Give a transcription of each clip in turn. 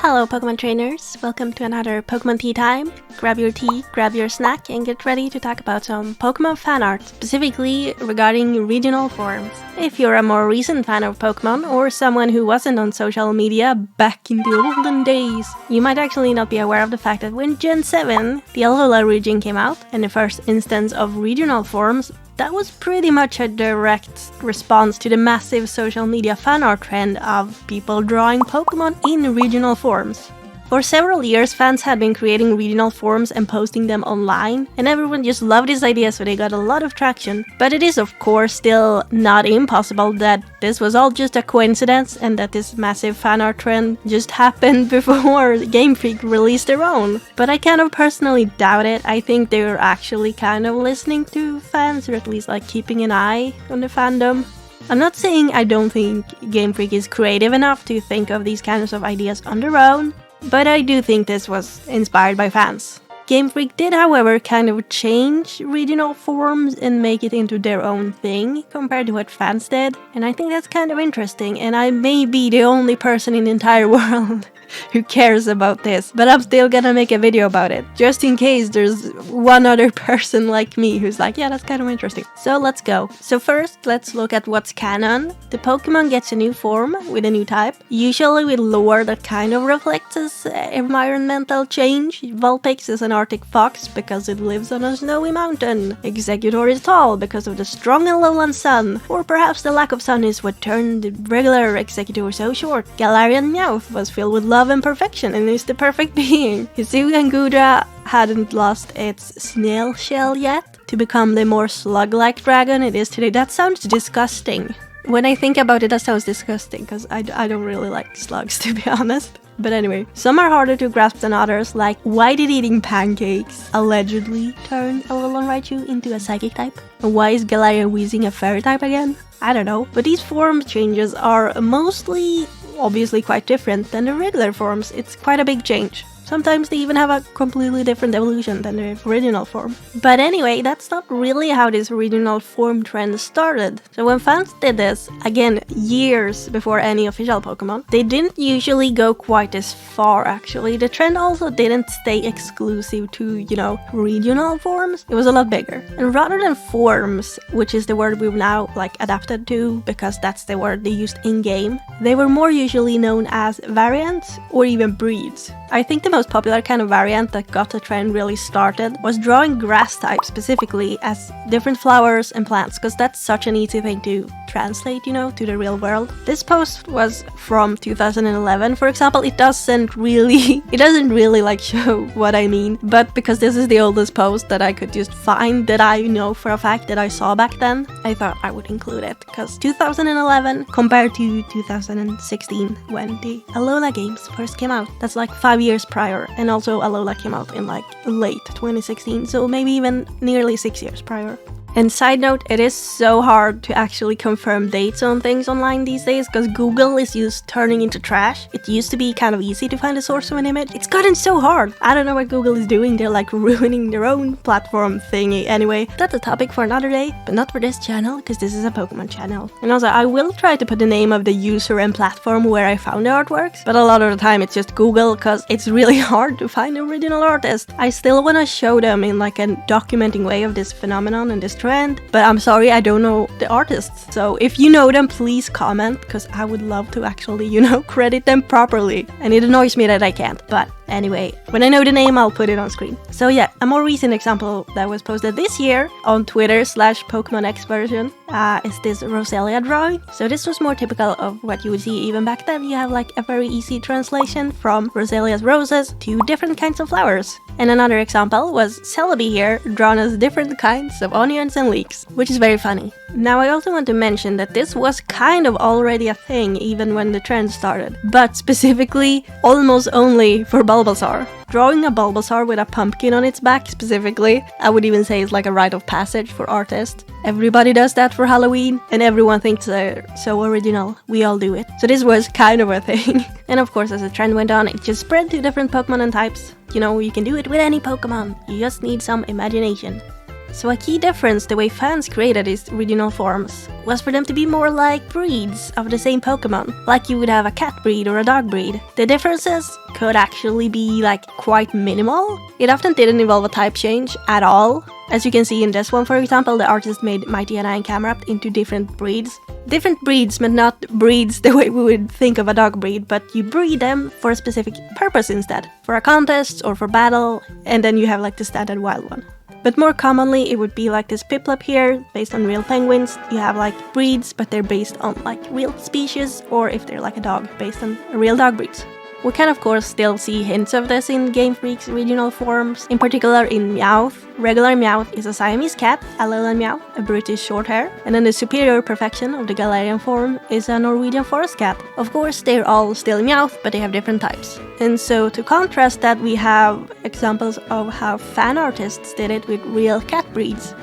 Hello Pokemon trainers, welcome to another Pokemon Tea Time. Grab your tea, grab your snack, and get ready to talk about some Pokemon fan art, specifically regarding regional forms. If you're a more recent fan of Pokemon, or someone who wasn't on social media back in the olden days, you might actually not be aware of the fact that when Gen 7, the Alola region came out, and the first instance of regional forms, that was pretty much a direct response to the massive social media fan art trend of people drawing Pokemon in regional forms. For several years, fans had been creating regional forms and posting them online, and everyone just loved this idea, so they got a lot of traction. But it is of course still not impossible that this was all just a coincidence and that this massive fan art trend just happened before Game Freak released their own. But I kind of personally doubt it. I think they're actually kind of listening to fans, or at least like keeping an eye on the fandom. I'm not saying I don't think Game Freak is creative enough to think of these kinds of ideas on their own, but I do think this was inspired by fans. Game Freak did, however, kind of change regional forms and make it into their own thing compared to what fans did, and I think that's kind of interesting, and I may be the only person in the entire world who cares about this, but I'm still gonna make a video about it, just in case there's one other person like me who's like, yeah, that's kind of interesting. So let's go. So first, let's look at what's canon. The Pokemon gets a new form with a new type, usually with lore that kind of reflects this environmental change. Vulpix is an Arctic fox because it lives on a snowy mountain. Executor is tall because of the strong Alolan sun, or perhaps the lack of sun is what turned the regular Executor so short. Galarian Meowth was filled with love and perfection and is the perfect being. Hisuian Gudra hadn't lost its snail shell yet to become the more slug-like dragon it is today. That sounds disgusting. When I think about it, that sounds disgusting because I don't really like slugs, to be honest. But anyway, some are harder to grasp than others, like why did eating pancakes allegedly turn Alolan Raichu into a psychic type? And why is Galarian Weezing a fairy type again? I don't know. But these form changes are mostly obviously quite different than the regular forms. It's quite a big change. Sometimes they even have a completely different evolution than the original form. But anyway, that's not really how this regional form trend started. So when fans did this, again, years before any official Pokemon, they didn't usually go quite as far actually. The trend also didn't stay exclusive to, regional forms. It was a lot bigger. And rather than forms, which is the word we've now adapted to because that's the word they used in-game, they were more usually known as variants or even breeds. I think the most popular kind of variant that got the trend really started was drawing grass types specifically as different flowers and plants, because that's such an easy thing to translate, to the real world. This post was from 2011, for example. It doesn't really show what I mean, but because this is the oldest post that I could just find that I know for a fact that I saw back then, I thought I would include it, because 2011 compared to 2016 when the Alola games first came out, that's 5 years prior, and also Alola came out in late 2016, so maybe even nearly 6 years prior. And side note, it is so hard to actually confirm dates on things online these days because Google is just turning into trash. It used to be kind of easy to find a source of an image. It's gotten so hard. I don't know what Google is doing. They're ruining their own platform thingy. Anyway, that's a topic for another day, but not for this channel because this is a Pokemon channel. And also, I will try to put the name of the user and platform where I found the artworks, but a lot of the time it's just Google because it's really hard to find original artists. I still want to show them in a documenting way of this phenomenon and this trend, but I'm sorry, I don't know the artists. So if you know them, please comment, because I would love to actually, credit them properly. And it annoys me that I can't, but anyway, when I know the name, I'll put it on screen. So yeah, a more recent example that was posted this year on Twitter /PokemonX version is this Roselia drawing. So this was more typical of what you would see even back then. You have a very easy translation from Roselia's roses to different kinds of flowers. And another example was Celebi here, drawn as different kinds of onions and leeks, which is very funny. Now I also want to mention that this was kind of already a thing even when the trend started, but specifically almost only for Bulbasaur. Drawing a Bulbasaur with a pumpkin on its back specifically, I would even say it's like a rite of passage for artists. Everybody does that for Halloween, and everyone thinks they're so original. We all do it. So this was kind of a thing. And of course, as the trend went on, it just spread to different Pokemon and types. You can do it with any Pokemon. You just need some imagination. So a key difference the way fans created these regional forms was for them to be more like breeds of the same Pokemon, like you would have a cat breed or a dog breed. The differences could actually be like quite minimal. It often didn't involve a type change at all. As you can see in this one, for example, the artist made Mightyena and Camerupt into different breeds. Different breeds, but not breeds the way we would think of a dog breed, but you breed them for a specific purpose instead. For a contest or for battle, and then you have like the standard wild one. But more commonly, it would be like this Piplup here, based on real penguins. You have like breeds, but they're based on like real species, or if they're like a dog, based on real dog breeds. We can of course still see hints of this in Game Freak's regional forms, in particular in Meowth. Regular Meowth is a Siamese cat, a Lowland Meow, a British Shorthair, and then the superior perfection of the Galarian form is a Norwegian Forest Cat. Of course, they're all still Meowth, but they have different types. And so to contrast that, we have examples of how fan artists did it with real cat breeds.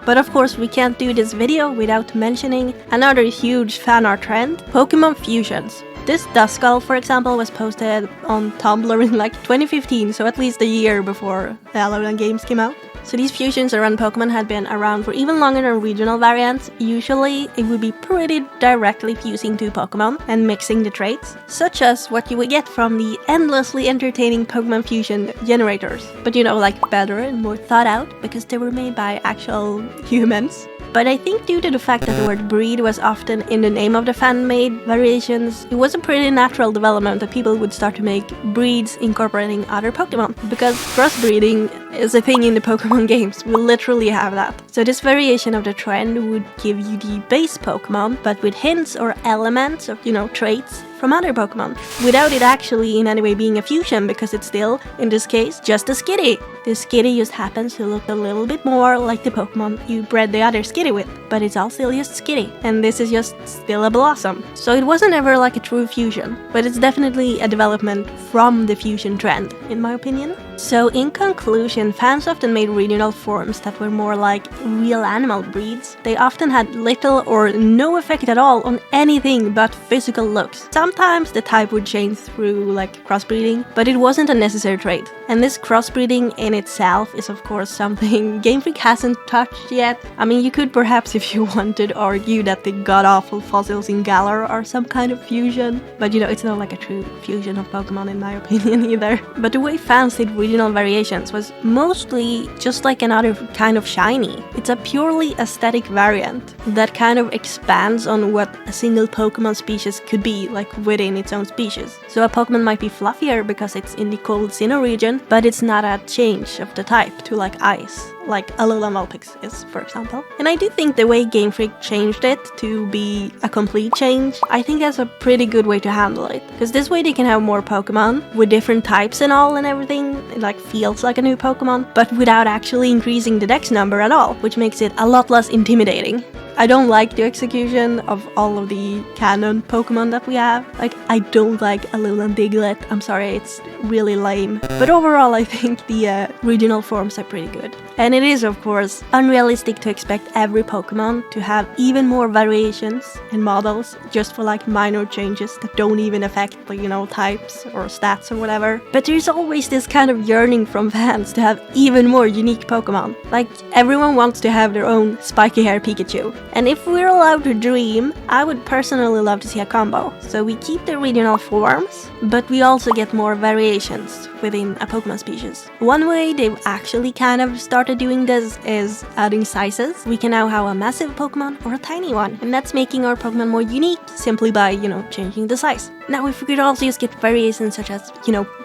But of course, we can't do this video without mentioning another huge fan art trend, Pokemon fusions. This Duskull, for example, was posted on Tumblr in like 2015, so at least a year before the Alolan games came out. So these fusions around Pokemon had been around for even longer than regional variants. Usually, it would be pretty directly fusing two Pokemon and mixing the traits, such as what you would get from the endlessly entertaining Pokemon fusion generators. But you know, like better and more thought out, because they were made by actual humans. But I think due to the fact that the word breed was often in the name of the fan-made variations, it was a pretty natural development that people would start to make breeds incorporating other Pokemon. Because crossbreeding is a thing in the Pokemon games, we literally have that. So this variation of the trend would give you the base Pokemon, but with hints or elements of, traits from other Pokemon, without it actually in any way being a fusion, because it's still, in this case, just a Skitty. The Skitty just happens to look a little bit more like the Pokemon you bred the other Skitty with, but it's all still just Skitty, and this is just still a Blossom. So it wasn't ever like a true fusion, but it's definitely a development from the fusion trend, in my opinion. So in conclusion, fans often made regional forms that were more like real animal breeds. They often had little or no effect at all on anything but physical looks. Sometimes the type would change through like crossbreeding, but it wasn't a necessary trait. And this crossbreeding in itself is of course something Game Freak hasn't touched yet. I mean, you could perhaps, if you wanted, argue that the god-awful fossils in Galar are some kind of fusion, but it's not like a true fusion of Pokemon in my opinion either. But the way fans did regional variations was mostly just like another kind of shiny. It's a purely aesthetic variant that kind of expands on what a single Pokemon species could be, like within its own species. So a Pokemon might be fluffier because it's in the cold Sinnoh region, but it's not a change of the type to like ice, like Alolan Vulpix is, for example. And I do think the way Game Freak changed it to be a complete change, I think that's a pretty good way to handle it. Because this way they can have more Pokemon with different types and all and everything. It like feels like a new Pokemon, but without actually increasing the dex number at all, which makes it a lot less intimidating. I don't like the execution of all of the canon Pokemon that we have. Like, I don't like Alolan Diglett. I'm sorry, it's really lame. But overall, I think the regional forms are pretty good. And it is, of course, unrealistic to expect every Pokemon to have even more variations and models just for like minor changes that don't even affect the, types or stats or whatever. But there's always this kind of yearning from fans to have even more unique Pokemon. Like, everyone wants to have their own spiky hair Pikachu. And if we're allowed to dream, I would personally love to see a combo. So we keep the regional forms, but we also get more variations within a Pokemon species. One way they've actually kind of started doing this is adding sizes. We can now have a massive Pokemon or a tiny one, and that's making our Pokemon more unique simply by, changing the size. Now, if we could also just get variations such as,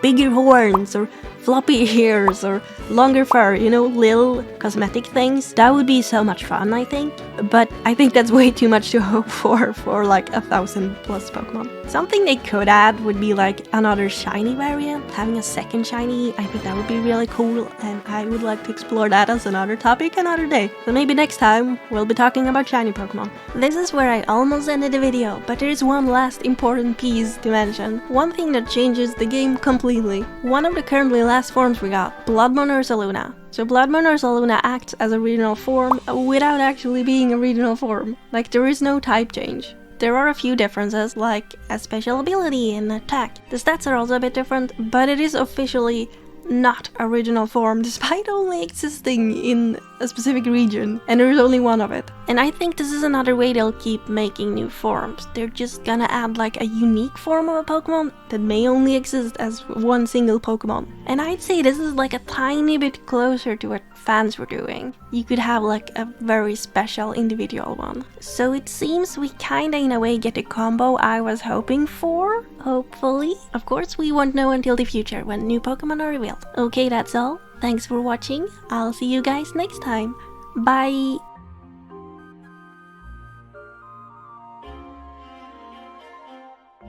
bigger horns or floppy ears or longer fur, little cosmetic things, that would be so much fun, I think. But I think that's way too much to hope for like 1,000+ Pokemon. Something they could add would be like another shiny variant, having a second shiny. I think that would be really cool, and I would like to explore that as another topic another day. So maybe next time we'll be talking about shiny Pokemon. This is where I almost ended the video, but there is one last important piece to mention. One thing that changes the game completely. One of the currently last forms we got, Bloodmoon Ursaluna. So Bloodmoon Ursaluna acts as a regional form without actually being a regional form. Like, there is no type change. There are a few differences, like a special ability and attack. The stats are also a bit different, but it is officially not a regional form, despite only existing in a specific region, and there's only one of it. And I think this is another way they'll keep making new forms. They're just gonna add like a unique form of a Pokemon that may only exist as one single Pokemon. And I'd say this is like a tiny bit closer to what fans were doing. You could have like a very special individual one. So it seems we kinda in a way get the combo I was hoping for, hopefully. Of course we won't know until the future when new Pokemon are revealed. Okay, that's all. Thanks for watching. I'll see you guys next time. Bye!